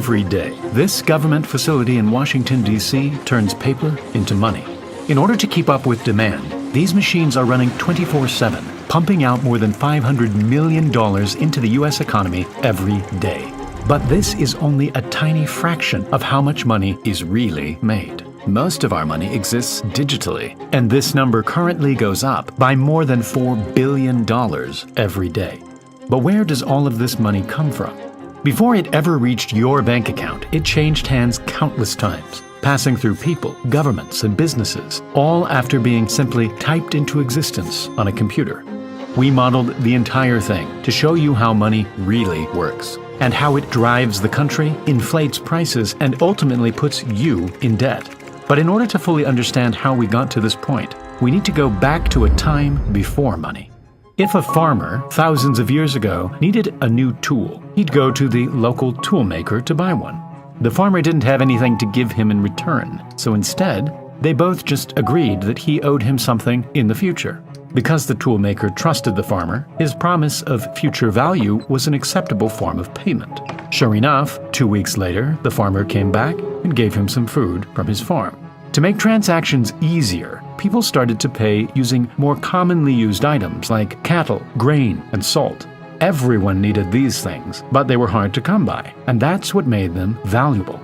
every day. This government facility in Washington, D.C. turns paper into money. In order to keep up with demand, these machines are running 24/7, pumping out more than $500 million into the U.S. economy every day. But this is only a tiny fraction of how much money is really made. Most of our money exists digitally, and this number currently goes up by more than $4 billion every day. But where does all of this money come from? Before it ever reached your bank account, it changed hands countless times, passing through people, governments, and businesses, all after being simply typed into existence on a computer. We modeled the entire thing to show you how money really works, and how it drives the country, inflates prices, and ultimately puts you in debt. But in order to fully understand how we got to this point, we need to go back to a time before money. If a farmer, thousands of years ago, needed a new tool, he'd go to the local tool maker to buy one. The farmer didn't have anything to give him in return, so instead, they both just agreed that he owed him something in the future. Because the toolmaker trusted the farmer, his promise of future value was an acceptable form of payment. Sure enough, 2 weeks later, the farmer came back and gave him some food from his farm. To make transactions easier, people started to pay using more commonly used items like cattle, grain, and salt. Everyone needed these things, but they were hard to come by, and that's what made them valuable.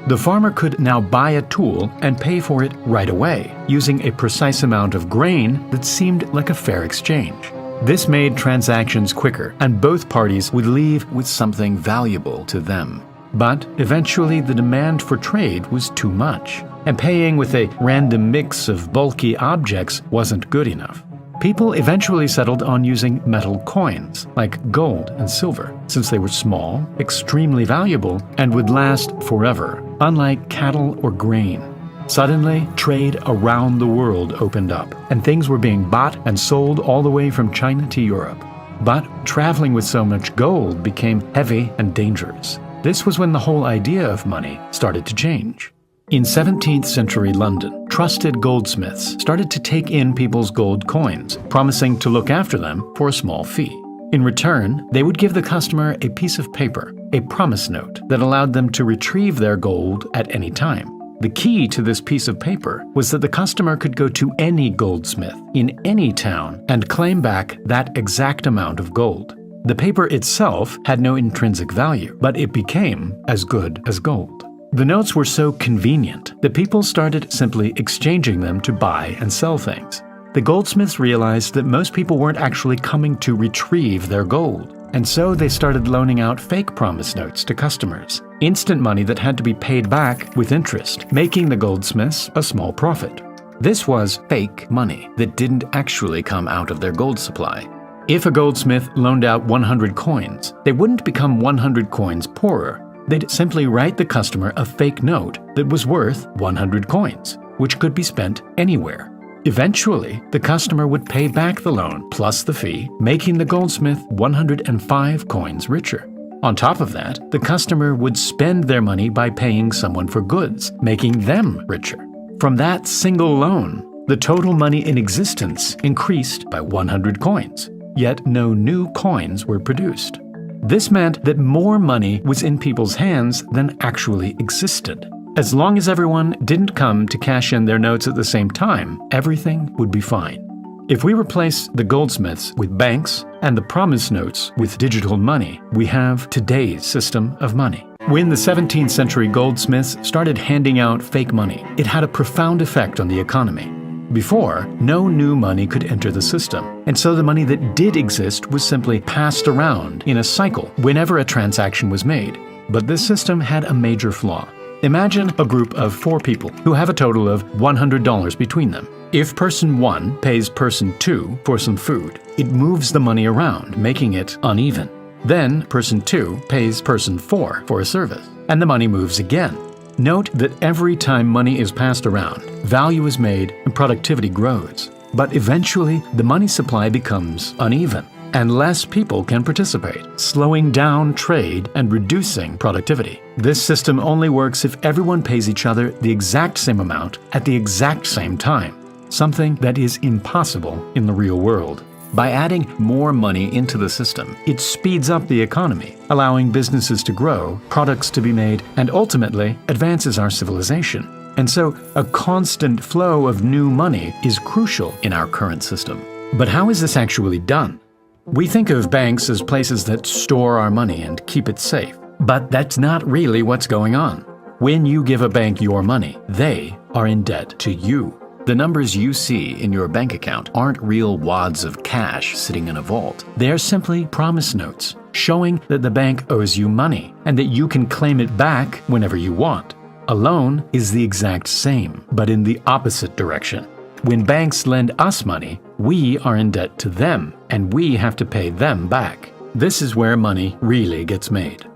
The farmer could now buy a tool and pay for it right away, using a precise amount of grain that seemed like a fair exchange. This made transactions quicker, and both parties would leave with something valuable to them. But eventually the demand for trade was too much, and paying with a random mix of bulky objects wasn't good enough. People eventually settled on using metal coins, like gold and silver, since they were small, extremely valuable, and would last forever, unlike cattle or grain. Suddenly, trade around the world opened up, and things were being bought and sold all the way from China to Europe. But traveling with so much gold became heavy and dangerous. This was when the whole idea of money started to change. In 17th century London, trusted goldsmiths started to take in people's gold coins, promising to look after them for a small fee. In return, they would give the customer a piece of paper, a promise note that allowed them to retrieve their gold at any time. The key to this piece of paper was that the customer could go to any goldsmith in any town and claim back that exact amount of gold. The paper itself had no intrinsic value, but it became as good as gold. The notes were so convenient that people started simply exchanging them to buy and sell things. The goldsmiths realized that most people weren't actually coming to retrieve their gold, and so they started loaning out fake promise notes to customers, instant money that had to be paid back with interest, making the goldsmiths a small profit. This was fake money that didn't actually come out of their gold supply. If a goldsmith loaned out 100 coins, they wouldn't become 100 coins poorer. They'd simply write the customer a fake note that was worth 100 coins, which could be spent anywhere. Eventually, the customer would pay back the loan plus the fee, making the goldsmith 105 coins richer. On top of that, the customer would spend their money by paying someone for goods, making them richer. From that single loan, the total money in existence increased by 100 coins, yet no new coins were produced. This meant that more money was in people's hands than actually existed. As long as everyone didn't come to cash in their notes at the same time, everything would be fine. If we replace the goldsmiths with banks and the promise notes with digital money, we have today's system of money. When the 17th century goldsmiths started handing out fake money, it had a profound effect on the economy. Before, no new money could enter the system, and so the money that did exist was simply passed around in a cycle whenever a transaction was made. But this system had a major flaw. Imagine a group of 4 people who have a total of $100 between them. If person 1 pays person 2 for some food, it moves the money around, making it uneven. Then person 2 pays person 4 for a service, and the money moves again. Note that every time money is passed around, value is made and productivity grows. But eventually, the money supply becomes uneven, and less people can participate, slowing down trade and reducing productivity. This system only works if everyone pays each other the exact same amount at the exact same time, something that is impossible in the real world. By adding more money into the system, it speeds up the economy, allowing businesses to grow, products to be made, and ultimately advances our civilization. And so, a constant flow of new money is crucial in our current system. But how is this actually done? We think of banks as places that store our money and keep it safe. But that's not really what's going on. When you give a bank your money, they are in debt to you. The numbers you see in your bank account aren't real wads of cash sitting in a vault. They're simply promise notes, showing that the bank owes you money and that you can claim it back whenever you want. A loan is the exact same, but in the opposite direction. When banks lend us money, we are in debt to them, and we have to pay them back. This is where money really gets made.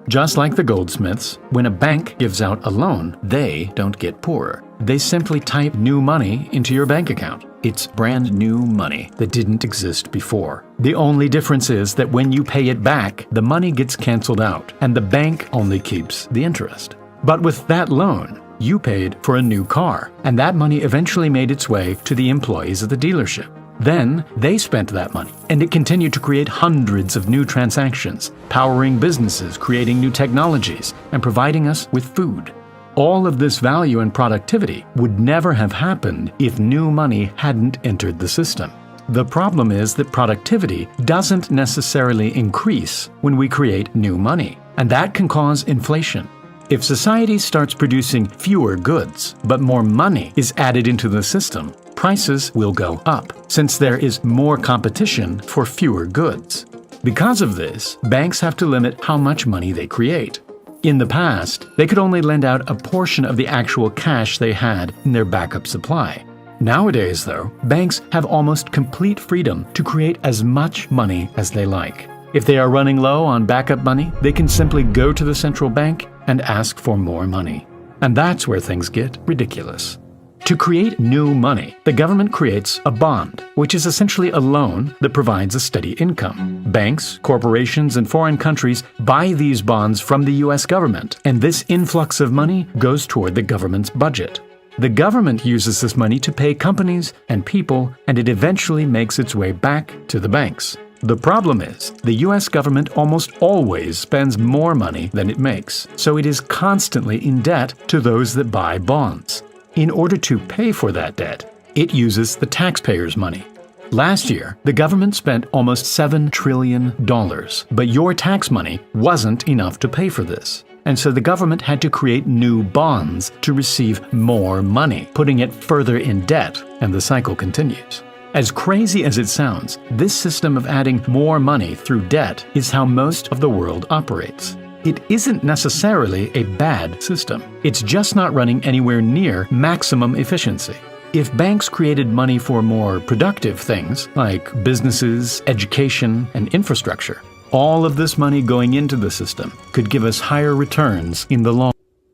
Just like the goldsmiths, when a bank gives out a loan, they don't get poorer. They simply type new money into your bank account. It's brand new money that didn't exist before. The only difference is that when you pay it back, the money gets canceled out, and the bank only keeps the interest. But with that loan, you paid for a new car, and that money eventually made its way to the employees of the dealership. Then they spent that money, and it continued to create hundreds of new transactions, powering businesses, creating new technologies, and providing us with food. All of this value and productivity would never have happened if new money hadn't entered the system. The problem is that productivity doesn't necessarily increase when we create new money, and that can cause inflation. If society starts producing fewer goods, but more money is added into the system, prices will go up, since there is more competition for fewer goods. Because of this, banks have to limit how much money they create. In the past, they could only lend out a portion of the actual cash they had in their backup supply. Nowadays, though, banks have almost complete freedom to create as much money as they like. If they are running low on backup money, they can simply go to the central bank and ask for more money. And that's where things get ridiculous. To create new money, the government creates a bond, which is essentially a loan that provides a steady income. Banks, corporations, and foreign countries buy these bonds from the US government, and this influx of money goes toward the government's budget. The government uses this money to pay companies and people, and it eventually makes its way back to the banks. The problem is, the US government almost always spends more money than it makes, so it is constantly in debt to those that buy bonds. In order to pay for that debt, it uses the taxpayers' money. Last year, the government spent almost $7 trillion, but your tax money wasn't enough to pay for this. And so the government had to create new bonds to receive more money, putting it further in debt, and the cycle continues. As crazy as it sounds, this system of adding more money through debt is how most of the world operates. It isn't necessarily a bad system. It's just not running anywhere near maximum efficiency. If banks created money for more productive things, like businesses, education, and infrastructure, all of this money going into the system could give us higher returns in the long